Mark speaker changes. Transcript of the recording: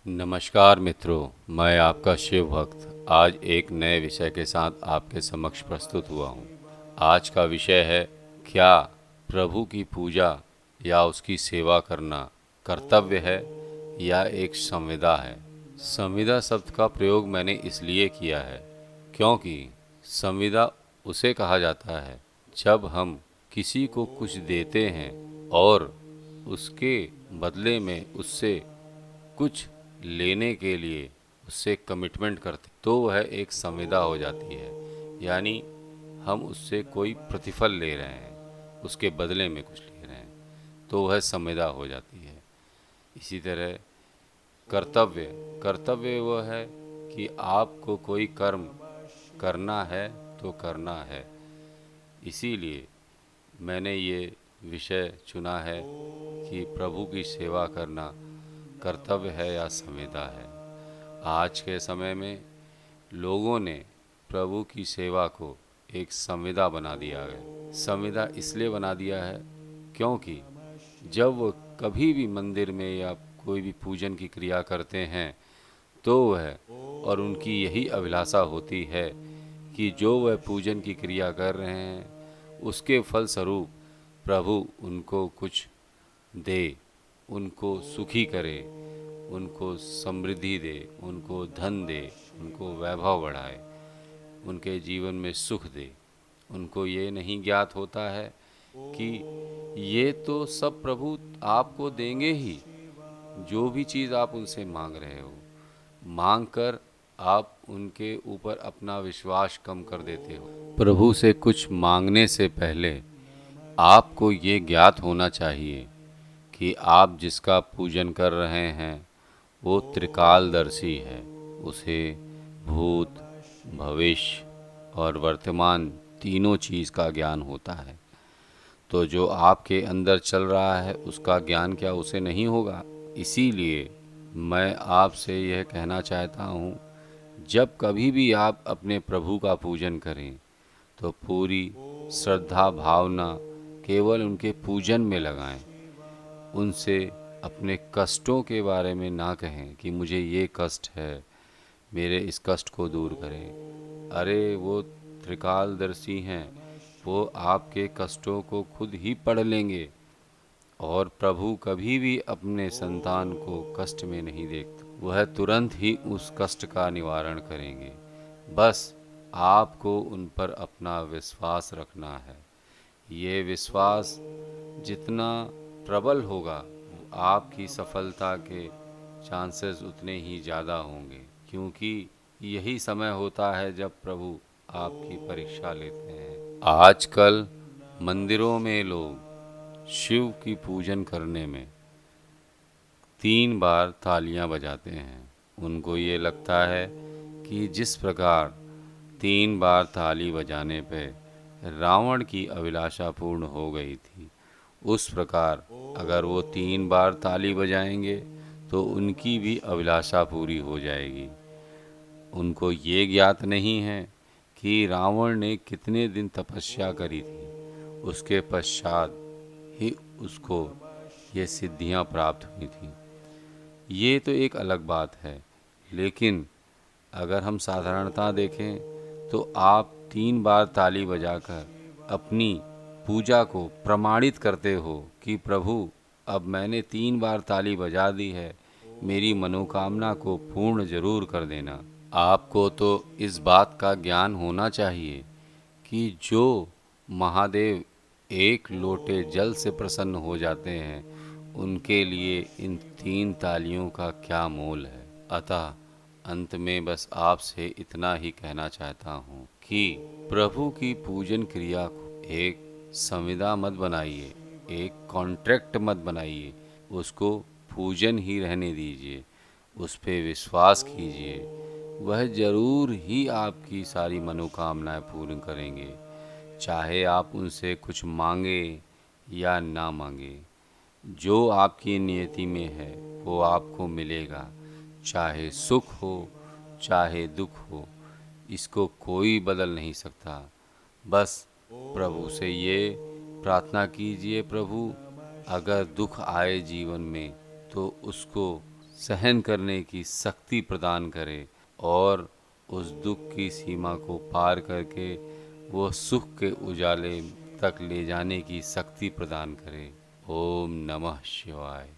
Speaker 1: नमस्कार मित्रों, मैं आपका शिव भक्त आज एक नए विषय के साथ आपके समक्ष प्रस्तुत हुआ हूँ। आज का विषय है, क्या प्रभु की पूजा या उसकी सेवा करना कर्तव्य है या एक संविदा है। संविदा शब्द का प्रयोग मैंने इसलिए किया है क्योंकि संविदा उसे कहा जाता है जब हम किसी को कुछ देते हैं और उसके बदले में उससे कुछ लेने के लिए उससे कमिटमेंट करते तो वह एक संविदा हो जाती है। यानी हम उससे कोई प्रतिफल ले रहे हैं, उसके बदले में कुछ ले रहे हैं, तो वह संविदा हो जाती है। इसी तरह कर्तव्य कर्तव्य वह है कि आपको कोई कर्म करना है तो करना है। इसीलिए मैंने ये विषय चुना है कि प्रभु की सेवा करना कर्तव्य है या संविदा है। आज के समय में लोगों ने प्रभु की सेवा को एक संविदा बना दिया है। संविदा इसलिए बना दिया है क्योंकि जब वो कभी भी मंदिर में या कोई भी पूजन की क्रिया करते हैं तो वह और उनकी यही अभिलाषा होती है कि जो वह पूजन की क्रिया कर रहे हैं उसके फलस्वरूप प्रभु उनको कुछ दे, उनको सुखी करे, उनको समृद्धि दे, उनको धन दे, उनको वैभव बढ़ाए, उनके जीवन में सुख दे। उनको ये नहीं ज्ञात होता है कि ये तो सब प्रभु आपको देंगे ही। जो भी चीज़ आप उनसे मांग रहे हो, मांग कर आप उनके ऊपर अपना विश्वास कम कर देते हो। प्रभु से कुछ मांगने से पहले आपको ये ज्ञात होना चाहिए कि आप जिसका पूजन कर रहे हैं वो त्रिकालदर्शी है। उसे भूत, भविष्य और वर्तमान तीनों चीज़ का ज्ञान होता है। तो जो आपके अंदर चल रहा है उसका ज्ञान क्या उसे नहीं होगा। इसीलिए मैं आपसे यह कहना चाहता हूँ, जब कभी भी आप अपने प्रभु का पूजन करें तो पूरी श्रद्धा भावना केवल उनके पूजन में लगाएं। उनसे अपने कष्टों के बारे में ना कहें कि मुझे ये कष्ट है, मेरे इस कष्ट को दूर करें। अरे वो त्रिकालदर्शी हैं, वो आपके कष्टों को खुद ही पढ़ लेंगे। और प्रभु कभी भी अपने संतान को कष्ट में नहीं देखते, वह तुरंत ही उस कष्ट का निवारण करेंगे। बस आपको उन पर अपना विश्वास रखना है। ये विश्वास जितना प्रबल होगा आपकी सफलता के चांसेस उतने ही ज़्यादा होंगे, क्योंकि यही समय होता है जब प्रभु आपकी परीक्षा लेते हैं। आजकल मंदिरों में लोग शिव की पूजन करने में 3 बार तालियां बजाते हैं। उनको ये लगता है कि जिस प्रकार 3 बार ताली बजाने पे रावण की अभिलाषा पूर्ण हो गई थी, उस प्रकार अगर वो 3 बार ताली बजाएंगे तो उनकी भी अभिलाषा पूरी हो जाएगी। उनको ये ज्ञात नहीं है कि रावण ने कितने दिन तपस्या करी थी, उसके पश्चात ही उसको ये सिद्धियां प्राप्त हुई थी। ये तो एक अलग बात है, लेकिन अगर हम साधारणता देखें तो आप 3 बार ताली बजाकर अपनी पूजा को प्रमाणित करते हो कि प्रभु अब मैंने 3 बार ताली बजा दी है, मेरी मनोकामना को पूर्ण जरूर कर देना। आपको तो इस बात का ज्ञान होना चाहिए कि जो महादेव एक लोटे जल से प्रसन्न हो जाते हैं, उनके लिए इन 3 तालियों का क्या मोल है। अतः अंत में बस आपसे इतना ही कहना चाहता हूँ कि प्रभु की पूजन क्रिया को एक संविदा मत बनाइए, एक कॉन्ट्रैक्ट मत बनाइए। उसको पूजन ही रहने दीजिए, उस पे विश्वास कीजिए, वह जरूर ही आपकी सारी मनोकामनाएं पूर्ण करेंगे। चाहे आप उनसे कुछ मांगे या ना मांगे, जो आपकी नियति में है वो आपको मिलेगा। चाहे सुख हो चाहे दुख हो, इसको कोई बदल नहीं सकता। बस प्रभु से ये प्रार्थना कीजिए, प्रभु अगर दुख आए जीवन में तो उसको सहन करने की शक्ति प्रदान करे और उस दुख की सीमा को पार करके वो सुख के उजाले तक ले जाने की शक्ति प्रदान करे। ओम नमः शिवाय।